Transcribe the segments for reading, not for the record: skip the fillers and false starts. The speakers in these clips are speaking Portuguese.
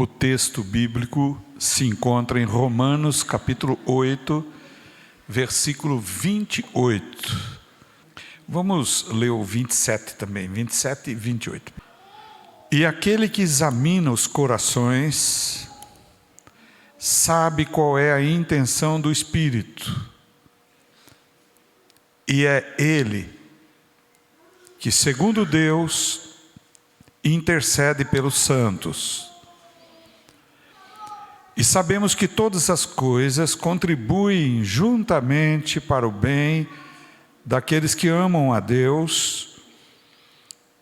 O texto bíblico se encontra em Romanos capítulo 8, versículo 28. Vamos ler o 27 também, 27 e 28. E aquele que examina os corações sabe qual é a intenção do Espírito, e é Ele que, segundo Deus, intercede pelos santos. E sabemos que todas as coisas contribuem juntamente para o bem daqueles que amam a Deus,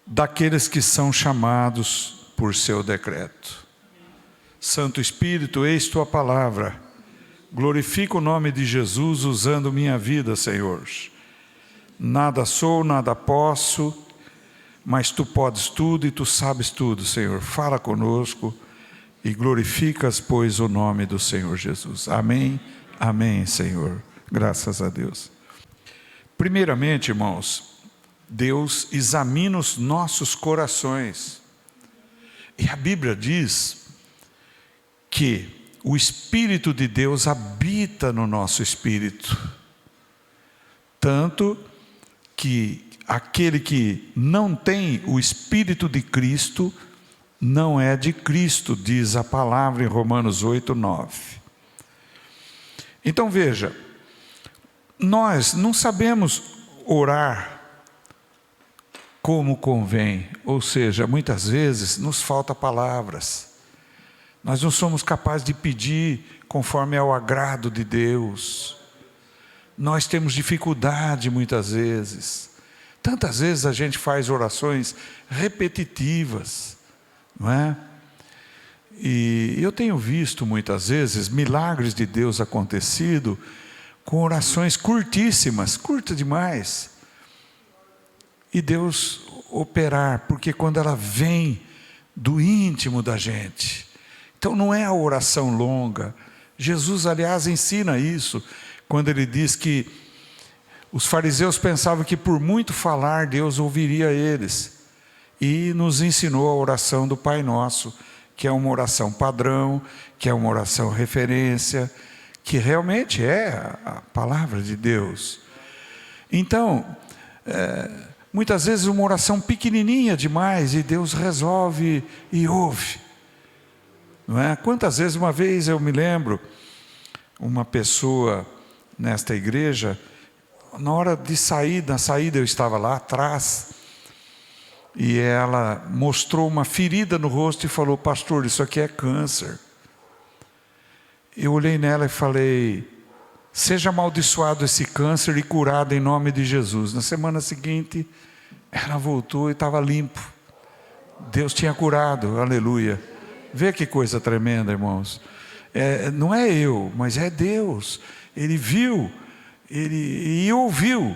daqueles que são chamados por seu decreto. Santo Espírito, eis tua palavra. Glorifica o nome de Jesus usando minha vida, Senhor. Nada sou, nada posso, mas tu podes tudo e tu sabes tudo, Senhor. Fala conosco e glorificas, pois, o nome do Senhor Jesus. Amém, amém, Senhor. Graças a Deus. Primeiramente, irmãos, Deus examina os nossos corações. E a Bíblia diz que o Espírito de Deus habita no nosso espírito. Tanto que aquele que não tem o Espírito de Cristo, não é de Cristo, diz a palavra em Romanos 8, 9. Então veja, nós não sabemos orar como convém, ou seja, muitas vezes nos falta palavras. Nós não somos capazes de pedir conforme ao agrado de Deus. Nós temos dificuldade muitas vezes. Tantas vezes a gente faz orações repetitivas, não é? E eu tenho visto muitas vezes milagres de Deus acontecido com orações curtíssimas, curta demais. E Deus operar, porque quando ela vem do íntimo da gente. Então não é a oração longa. Jesus, aliás, ensina isso, quando ele diz que os fariseus pensavam que por muito falar Deus ouviria eles. E nos ensinou a oração do Pai Nosso, que é uma oração padrão, que é uma oração referência, que realmente é a palavra de Deus. Então, muitas vezes uma oração pequenininha demais e Deus resolve e ouve. Não é? Quantas vezes, uma vez eu me lembro, uma pessoa nesta igreja, na hora de sair, na saída eu estava lá atrás, e ela mostrou uma ferida no rosto e falou: pastor, isso aqui é câncer. Eu olhei nela e falei: seja amaldiçoado esse câncer e curado em nome de Jesus. Na semana seguinte, ela voltou e estava limpo. Deus tinha curado, aleluia. Vê que coisa tremenda, irmãos. Não é eu, mas é Deus. Ele viu, e ouviu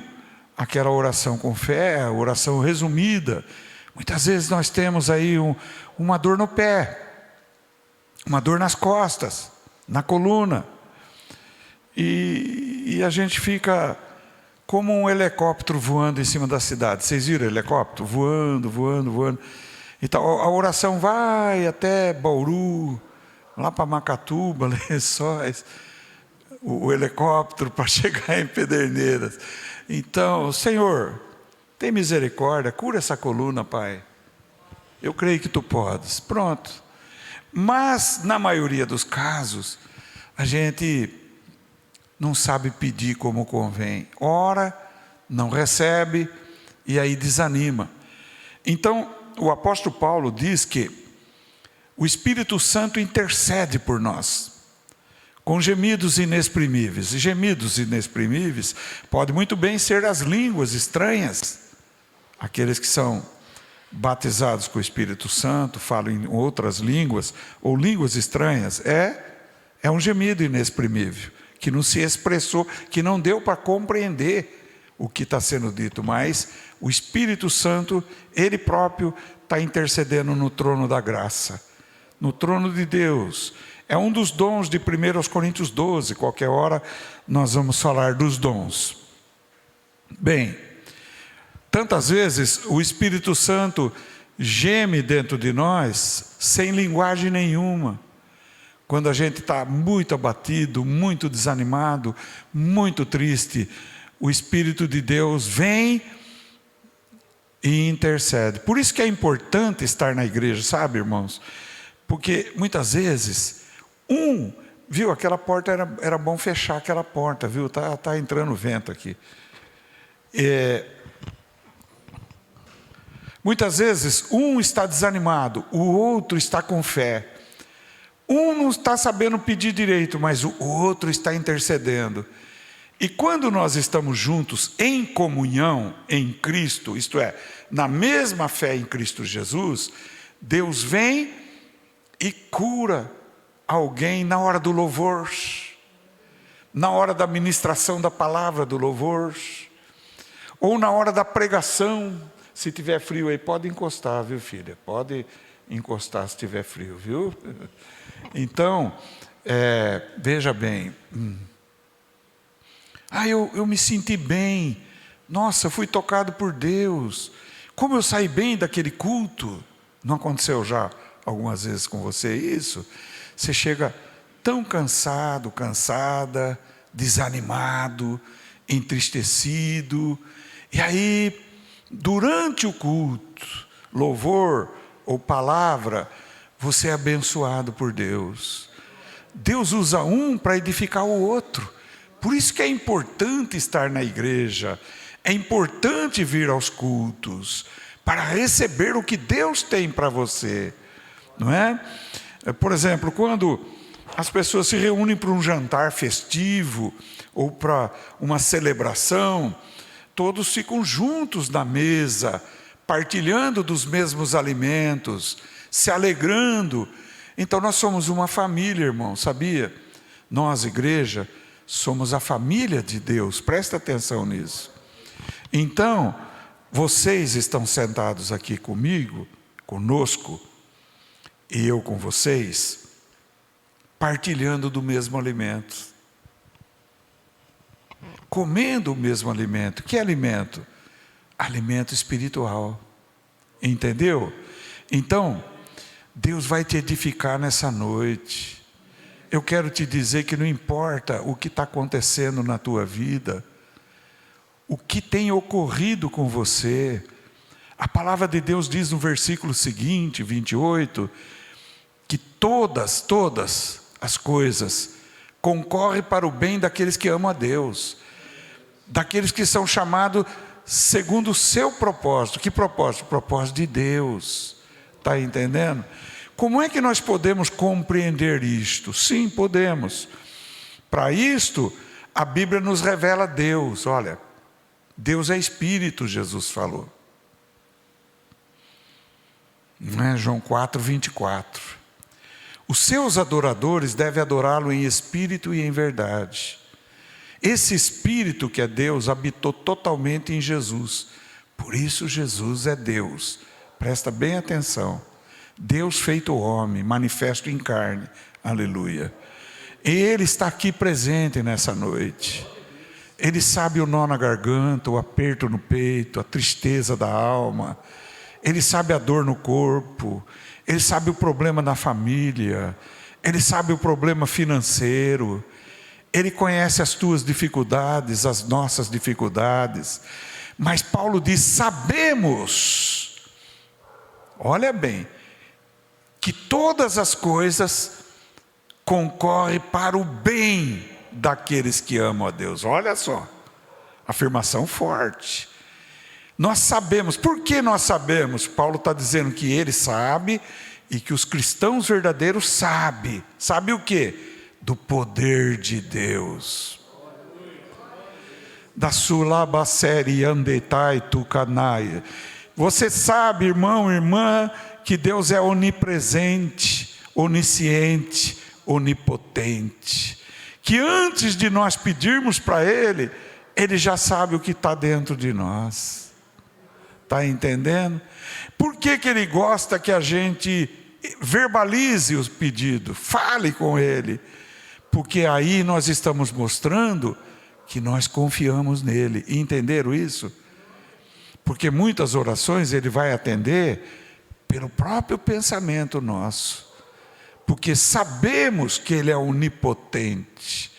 aquela oração com fé, a oração resumida. Muitas vezes nós temos aí uma dor no pé, uma dor nas costas, na coluna, e a gente fica como um helicóptero voando em cima da cidade. Vocês viram o helicóptero? Voando, voando, voando. Então a oração vai até Bauru, lá para Macatuba, Lençóis, o helicóptero para chegar em Pederneiras. Então, Senhor, tem misericórdia, cura essa coluna, Pai. Eu creio que tu podes. Pronto. Mas, na maioria dos casos, a gente não sabe pedir como convém. Ora, não recebe, e aí desanima. Então, o apóstolo Paulo diz que o Espírito Santo intercede por nós, com gemidos inexprimíveis. E gemidos inexprimíveis pode muito bem ser as línguas estranhas. Aqueles que são batizados com o Espírito Santo, falam em outras línguas, ou línguas estranhas, é um gemido inexprimível, que não se expressou, que não deu para compreender o que está sendo dito, mas o Espírito Santo, Ele próprio, está intercedendo no trono da graça, no trono de Deus. É um dos dons de 1 Coríntios 12, qualquer hora nós vamos falar dos dons. Bem, tantas vezes o Espírito Santo geme dentro de nós sem linguagem nenhuma. Quando a gente está muito abatido, muito desanimado, muito triste, o Espírito de Deus vem e intercede. Por isso que é importante estar na igreja, sabe, irmãos? Porque muitas vezes, viu, aquela porta era bom fechar aquela porta, viu? Tá entrando vento aqui. Muitas vezes, um está desanimado, o outro está com fé. Um não está sabendo pedir direito, mas o outro está intercedendo. E quando nós estamos juntos em comunhão em Cristo, isto é, na mesma fé em Cristo Jesus, Deus vem e cura alguém na hora do louvor, na hora da ministração da palavra do louvor, ou na hora da pregação. Se tiver frio aí, pode encostar, viu, filha? Pode encostar se tiver frio, viu? Então, veja bem. Eu me senti bem. Nossa, fui tocado por Deus. Como eu saí bem daquele culto. Não aconteceu já algumas vezes com você isso? Você chega tão cansado, cansada, desanimado, entristecido. E aí, durante o culto, louvor ou palavra, você é abençoado por Deus. Deus usa um para edificar o outro. Por isso que é importante estar na igreja, é importante vir aos cultos, para receber o que Deus tem para você, não é? Por exemplo, quando as pessoas se reúnem para um jantar festivo, ou para uma celebração, todos ficam juntos na mesa, partilhando dos mesmos alimentos, se alegrando. Então nós somos uma família, irmão, sabia? Nós, igreja, somos a família de Deus, presta atenção nisso. Então, vocês estão sentados aqui comigo, conosco, e eu com vocês, partilhando do mesmo alimento, comendo o mesmo alimento. Que alimento? Alimento espiritual, entendeu? Então, Deus vai te edificar nessa noite. Eu quero te dizer que não importa o que está acontecendo na tua vida, o que tem ocorrido com você. A palavra de Deus diz no versículo seguinte, 28, que todas as coisas concorrem para o bem daqueles que amam a Deus, daqueles que são chamados segundo o seu propósito. Que propósito? O propósito de Deus. Está entendendo? Como é que nós podemos compreender isto? Sim, podemos. Para isto, a Bíblia nos revela Deus. Olha, Deus é Espírito, Jesus falou. Não é? João 4, 24. Os seus adoradores devem adorá-lo em espírito e em verdade. Esse Espírito que é Deus habitou totalmente em Jesus. Por isso Jesus é Deus. Presta bem atenção. Deus feito homem, manifesto em carne. Aleluia. Ele está aqui presente nessa noite. Ele sabe o nó na garganta, o aperto no peito, a tristeza da alma. Ele sabe a dor no corpo. Ele sabe o problema na família. Ele sabe o problema financeiro. Ele conhece as tuas dificuldades, as nossas dificuldades. Mas Paulo diz, sabemos, olha bem, que todas as coisas concorrem para o bem daqueles que amam a Deus. Olha só, afirmação forte. Nós sabemos. Por que nós sabemos? Paulo está dizendo que ele sabe e que os cristãos verdadeiros sabem. Sabe o quê? Do poder de Deus. Da sulabaceri andetai tucanai. Você sabe, irmão, irmã, que Deus é onipresente, onisciente, onipotente. Que antes de nós pedirmos para Ele, Ele já sabe o que está dentro de nós. Está entendendo? Por que Ele gosta que a gente verbalize os pedidos, fale com Ele? Porque aí nós estamos mostrando que nós confiamos nele. Entenderam isso? Porque muitas orações Ele vai atender pelo próprio pensamento nosso, porque sabemos que Ele é onipotente.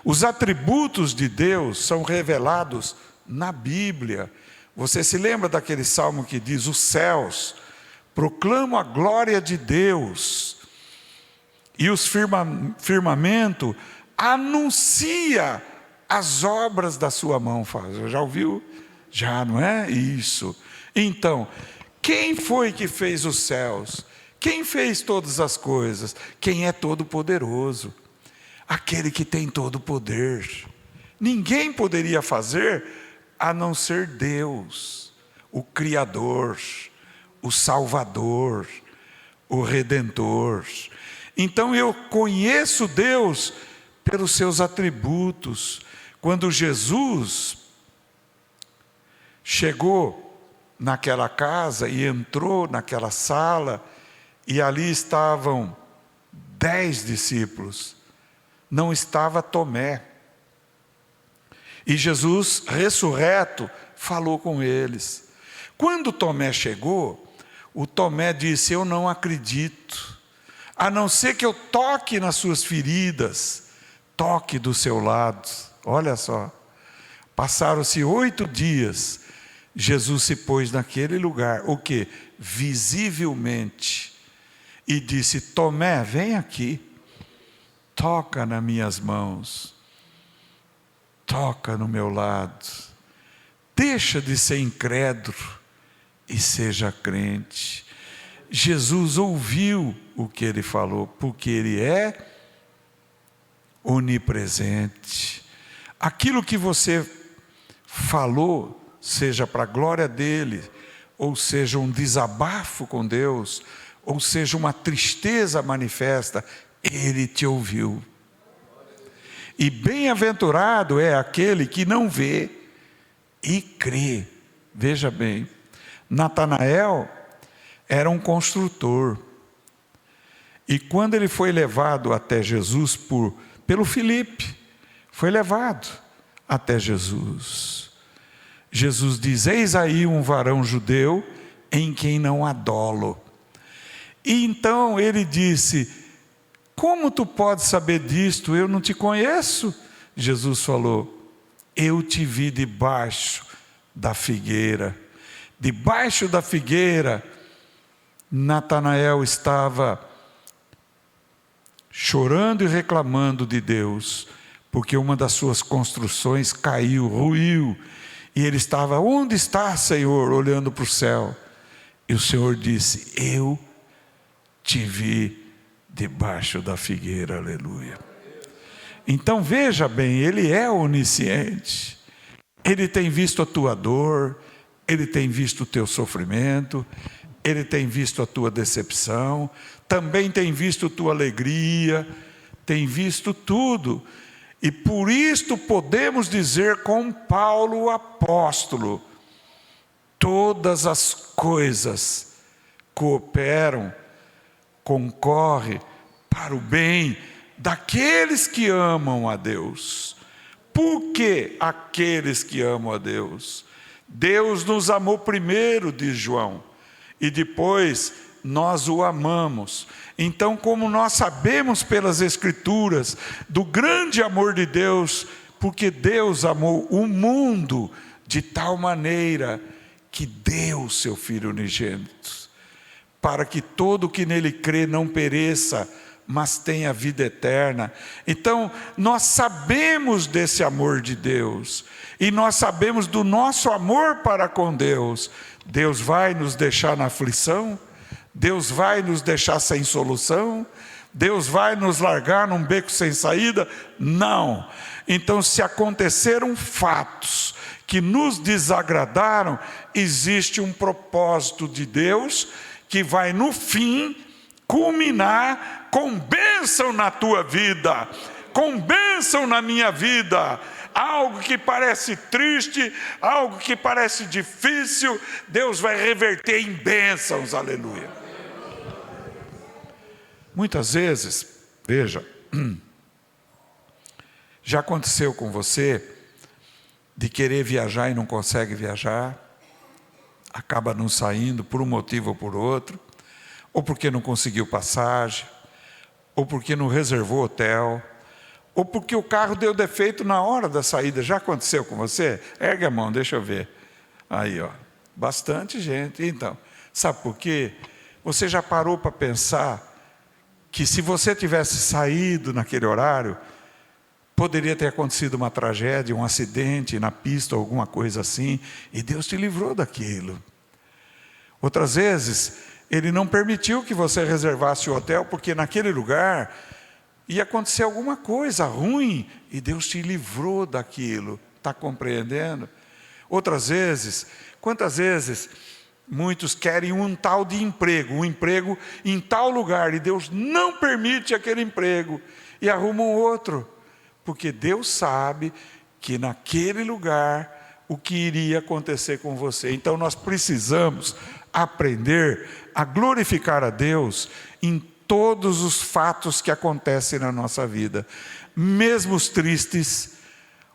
Os atributos de Deus são revelados na Bíblia. Você se lembra daquele salmo que diz: os céus proclamam a glória de Deus, e os firmamento anuncia as obras da sua mão. Já ouviu? Já, não é? Isso. Então, quem foi que fez os céus? Quem fez todas as coisas? Quem é todo poderoso? Aquele que tem todo o poder. Ninguém poderia fazer a não ser Deus, o Criador, o Salvador, o Redentor. Então eu conheço Deus pelos seus atributos. Quando Jesus chegou naquela casa e entrou naquela sala, e ali estavam 10 discípulos, não estava Tomé. E Jesus, ressurreto, falou com eles. Quando Tomé chegou, o Tomé disse: eu não acredito, a não ser que eu toque nas suas feridas, toque do seu lado. Olha só, passaram-se 8 dias, Jesus se pôs naquele lugar, o que? Visivelmente, e disse: Tomé, vem aqui, toca nas minhas mãos, toca no meu lado, deixa de ser incrédulo e seja crente. Jesus ouviu o que ele falou, porque ele é onipresente. Aquilo que você falou, seja para a glória dele, ou seja um desabafo com Deus, ou seja uma tristeza manifesta, ele te ouviu. E bem-aventurado é aquele que não vê e crê. Veja bem, Natanael era um construtor, e quando ele foi levado até Jesus pelo Filipe, foi levado até Jesus. Jesus diz: eis aí um varão judeu em quem não há dolo. E então ele disse: como tu podes saber disto? Eu não te conheço. Jesus falou: eu te vi debaixo da figueira. Debaixo da figueira, Natanael estava chorando e reclamando de Deus, porque uma das suas construções caiu, ruiu, e ele estava: onde está, Senhor? Olhando para o céu. E o Senhor disse: eu te vi debaixo da figueira. Aleluia. Então veja bem, ele é onisciente, ele tem visto a tua dor, ele tem visto o teu sofrimento, ele tem visto a tua decepção, também tem visto a tua alegria, tem visto tudo. E por isto podemos dizer com Paulo o apóstolo: todas as coisas cooperam, concorrem para o bem daqueles que amam a Deus. Por que aqueles que amam a Deus? Deus nos amou primeiro, diz João, e depois nós o amamos. Então, como nós sabemos pelas Escrituras do grande amor de Deus, porque Deus amou o mundo de tal maneira que deu o seu Filho unigênito, para que todo que nele crê não pereça, mas tenha vida eterna. Então, nós sabemos desse amor de Deus, e nós sabemos do nosso amor para com Deus. Deus vai nos deixar na aflição? Deus vai nos deixar sem solução? Deus vai nos largar num beco sem saída? Não. Então, se aconteceram fatos que nos desagradaram, existe um propósito de Deus que vai no fim culminar com bênção na tua vida, com bênção na minha vida. Algo que parece triste, algo que parece difícil, Deus vai reverter em bênçãos. Aleluia. Muitas vezes, veja, já aconteceu com você de querer viajar e não consegue viajar, acaba não saindo por um motivo ou por outro. ou porque não conseguiu passagem, ou porque não reservou hotel, ou porque o carro deu defeito na hora da saída. Já aconteceu com você? Ergue a mão, deixa eu ver. Aí, ó, bastante gente. Então, sabe por quê? Você já parou para pensar que se você tivesse saído naquele horário, poderia ter acontecido uma tragédia, um acidente na pista, alguma coisa assim, e Deus te livrou daquilo. Outras vezes, Ele não permitiu que você reservasse o hotel, porque naquele lugar ia acontecer alguma coisa ruim, e Deus te livrou daquilo. Está compreendendo? Outras vezes, quantas vezes muitos querem um tal de emprego, um emprego em tal lugar, e Deus não permite aquele emprego, e arruma um outro, porque Deus sabe que naquele lugar o que iria acontecer com você. Então nós precisamos aprender a glorificar a Deus em todos os fatos que acontecem na nossa vida, mesmo os tristes,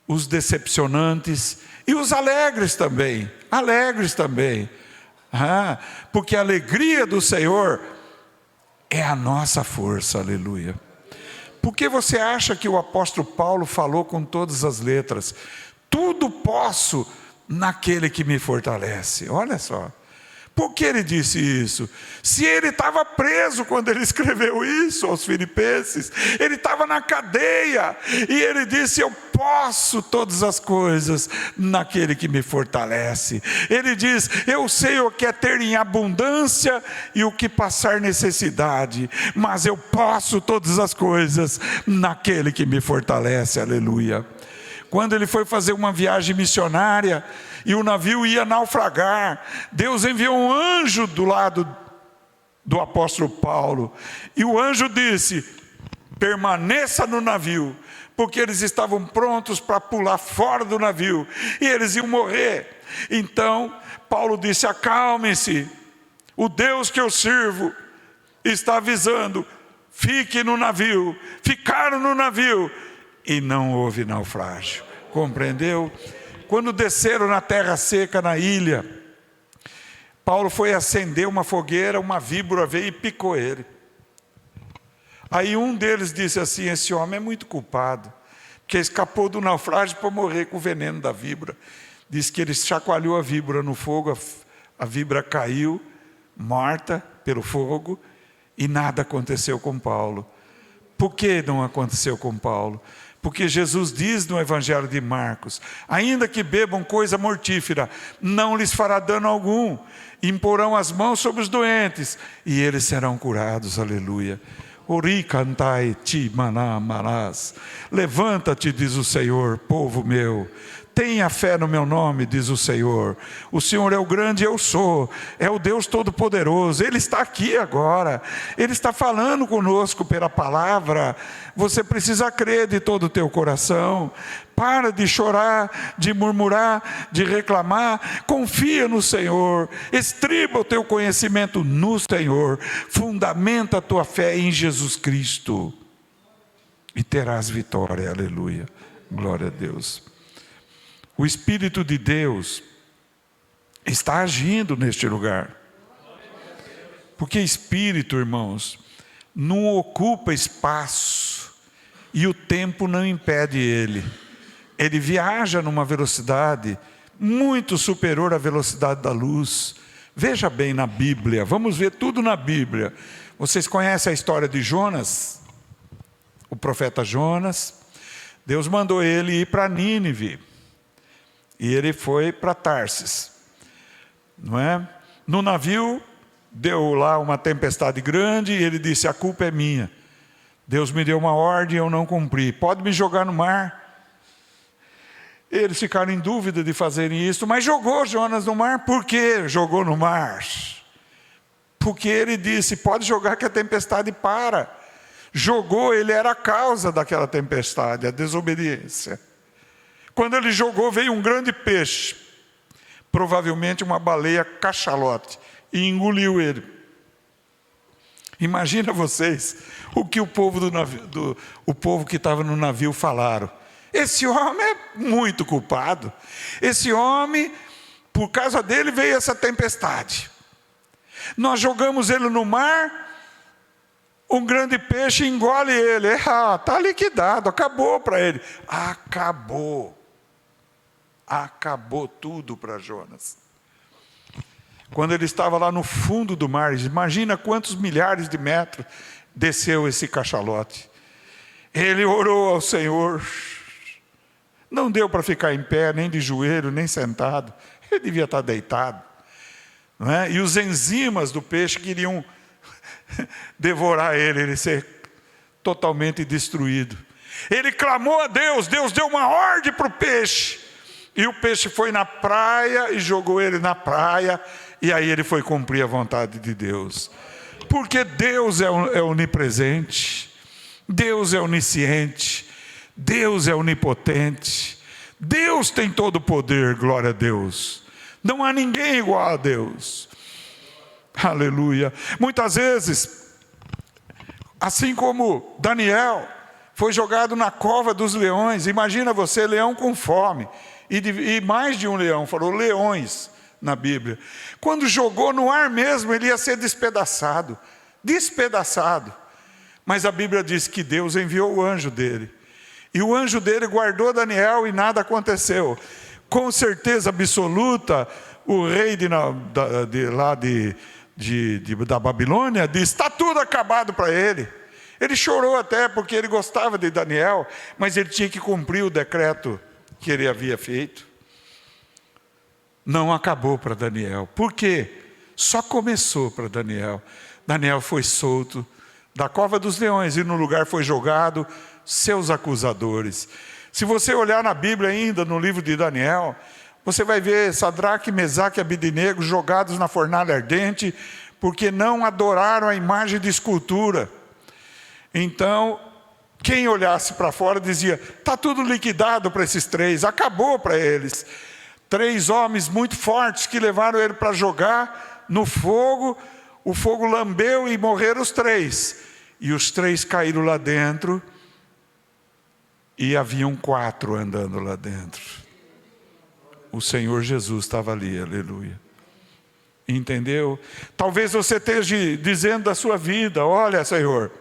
os decepcionantes e os alegres também, porque a alegria do Senhor é a nossa força, aleluia. Por que você acha que o apóstolo Paulo falou com todas as letras? Tudo posso naquele que me fortalece. Olha só. Por que ele disse isso? Se ele estava preso quando ele escreveu isso aos Filipenses, ele estava na cadeia, e ele disse: eu posso todas as coisas naquele que me fortalece. Ele diz: eu sei o que é ter em abundância e o que passar necessidade, mas eu posso todas as coisas naquele que me fortalece, aleluia. Quando ele foi fazer uma viagem missionária, e o navio ia naufragar, Deus enviou um anjo do lado do apóstolo Paulo, e o anjo disse: permaneça no navio, porque eles estavam prontos para pular fora do navio, e eles iam morrer. Então Paulo disse: acalme-se, o Deus que eu sirvo está avisando, fique no navio. Ficaram no navio, e não houve naufrágio. Compreendeu? Quando desceram na terra seca, na ilha, Paulo foi acender uma fogueira, uma víbora veio e picou ele. Aí um deles disse assim: esse homem é muito culpado, porque escapou do naufrágio para morrer com o veneno da víbora. Diz que ele chacoalhou a víbora no fogo, a víbora caiu, morta pelo fogo, e nada aconteceu com Paulo. Por que não aconteceu com Paulo? Porque Jesus diz no Evangelho de Marcos: ainda que bebam coisa mortífera, não lhes fará dano algum. Imporão as mãos sobre os doentes, e eles serão curados, aleluia. Ori cantai ti maná marás. Levanta-te, diz o Senhor, povo meu. Tenha fé no meu nome, diz o Senhor. O Senhor é o grande eu sou, é o Deus Todo-Poderoso. Ele está aqui agora, Ele está falando conosco pela palavra. Você precisa crer de todo o teu coração. Para de chorar, de murmurar, de reclamar. Confia no Senhor, estriba o teu conhecimento no Senhor, fundamenta a tua fé em Jesus Cristo, e terás vitória, aleluia, glória a Deus. O Espírito de Deus está agindo neste lugar. Porque Espírito, irmãos, não ocupa espaço, e o tempo não impede ele. Ele viaja numa velocidade muito superior à velocidade da luz. Veja bem na Bíblia, vamos ver tudo na Bíblia. Vocês conhecem a história de Jonas? O profeta Jonas. Deus mandou ele ir para Nínive, e ele foi para Tarsis, não é? No navio, deu lá uma tempestade grande, e ele disse: a culpa é minha. Deus me deu uma ordem e eu não cumpri. Pode me jogar no mar. Eles ficaram em dúvida de fazerem isso, mas jogou Jonas no mar. Por que jogou no mar? Porque ele disse: pode jogar que a tempestade para. Jogou, ele era a causa daquela tempestade, a desobediência. Quando ele jogou, veio um grande peixe, provavelmente uma baleia cachalote, e engoliu ele. Imagina vocês o que o povo o povo que estava no navio falaram: esse homem é muito culpado, esse homem, por causa dele veio essa tempestade. Nós jogamos ele no mar, um grande peixe engole ele. Está liquidado, acabou para ele. Acabou tudo para Jonas. Quando ele estava lá no fundo do mar, imagina quantos milhares de metros desceu esse cachalote. Ele orou ao Senhor. Não deu para ficar em pé, nem de joelho, nem sentado. Ele devia estar deitado, não é? E os enzimas do peixe queriam devorar ele ser totalmente destruído. Ele clamou a Deus, Deus deu uma ordem para o peixe. E o peixe foi na praia e jogou ele na praia. E aí ele foi cumprir a vontade de Deus. Porque Deus é onipresente, Deus é onisciente, Deus é onipotente, Deus tem todo o poder, glória a Deus. Não há ninguém igual a Deus. Aleluia. Muitas vezes, assim como Daniel foi jogado na cova dos leões, imagina você, leão com fome, e mais de um leão, falou leões na Bíblia. Quando jogou no ar mesmo, ele ia ser despedaçado. Mas a Bíblia diz que Deus enviou o anjo dele. E o anjo dele guardou Daniel e nada aconteceu. Com certeza absoluta, o rei da Babilônia disse: está tudo acabado para ele. Ele chorou até porque ele gostava de Daniel, mas ele tinha que cumprir o decreto que ele havia feito. Não acabou para Daniel. Por quê? Só começou para Daniel. Daniel foi solto da cova dos leões e no lugar foi jogado seus acusadores. Se você olhar na Bíblia ainda, no livro de Daniel, você vai ver Sadraque, Mesaque e Abednego jogados na fornalha ardente, porque não adoraram a imagem de escultura. Então, quem olhasse para fora dizia: está tudo liquidado para esses três, acabou para eles. 3 homens muito fortes que levaram ele para jogar no fogo, o fogo lambeu e morreram os 3. E os 3 caíram lá dentro, e haviam 4 andando lá dentro. O Senhor Jesus estava ali, aleluia. Entendeu? Talvez você esteja dizendo da sua vida: olha, Senhor,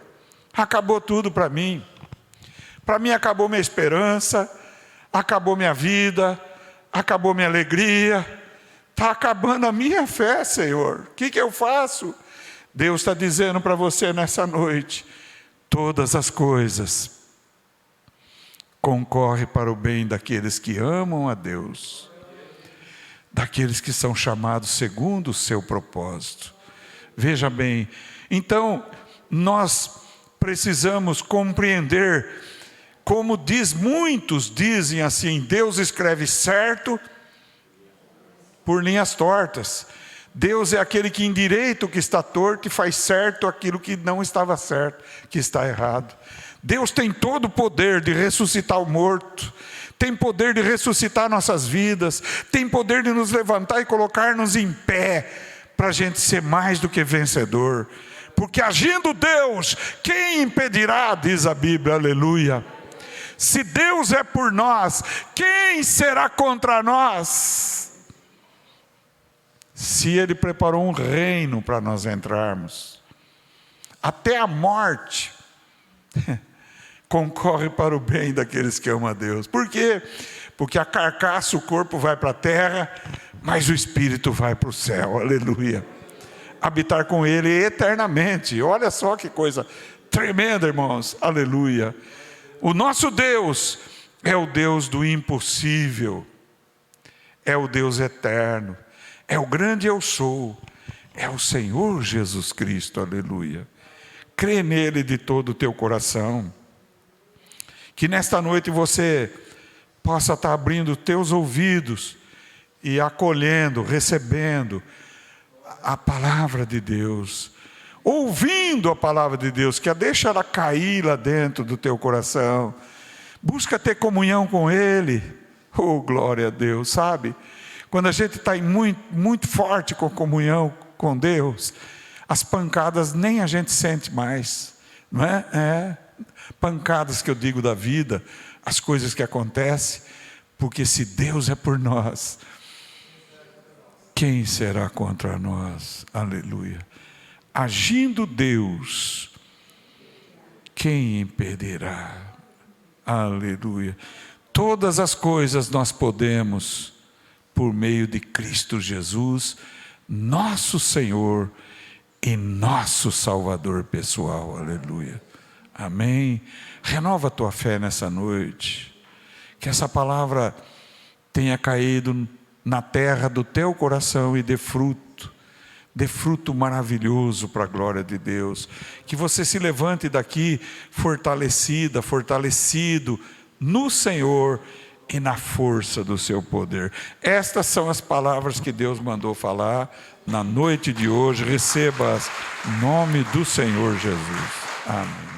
acabou tudo para mim. Para mim acabou minha esperança, acabou minha vida, acabou minha alegria, está acabando a minha fé, Senhor. O que eu faço? Deus está dizendo para você nessa noite: todas as coisas concorrem para o bem daqueles que amam a Deus, daqueles que são chamados segundo o seu propósito. Veja bem, então nós precisamos compreender, como muitos dizem assim: Deus escreve certo por linhas tortas. Deus é aquele que endireita o que está torto e faz certo aquilo que não estava certo, que está errado. Deus tem todo o poder de ressuscitar o morto, tem poder de ressuscitar nossas vidas, tem poder de nos levantar e colocar-nos em pé, para a gente ser mais do que vencedor. Porque agindo Deus, quem impedirá, diz a Bíblia, aleluia. Se Deus é por nós, quem será contra nós? Se Ele preparou um reino para nós entrarmos, até a morte concorre para o bem daqueles que amam a Deus. Por quê? Porque a carcaça, o corpo vai para a terra, mas o espírito vai para o céu, aleluia. Habitar com Ele eternamente. Olha só que coisa tremenda, irmãos, aleluia. O nosso Deus é o Deus do impossível, é o Deus eterno, é o grande eu sou, é o Senhor Jesus Cristo, aleluia. Crê nele de todo o teu coração. Que nesta noite você possa estar abrindo teus ouvidos e acolhendo, recebendo a palavra de Deus, ouvindo a palavra de Deus, que deixa ela cair lá dentro do teu coração. Busca ter comunhão com Ele. Oh, glória a Deus, sabe? Quando a gente está muito forte com comunhão com Deus, as pancadas nem a gente sente mais, não é? Pancadas que eu digo da vida, as coisas que acontecem, porque se Deus é por nós, quem será contra nós? Aleluia. Agindo Deus, quem impedirá? Aleluia. Todas as coisas nós podemos por meio de Cristo Jesus, nosso Senhor e nosso Salvador pessoal. Aleluia. Amém. Renova a tua fé nessa noite. Que essa palavra tenha caído na terra do teu coração e dê fruto maravilhoso para a glória de Deus. Que você se levante daqui fortalecido no Senhor e na força do seu poder. Estas são as palavras que Deus mandou falar na noite de hoje. Receba-as em nome do Senhor Jesus. Amém.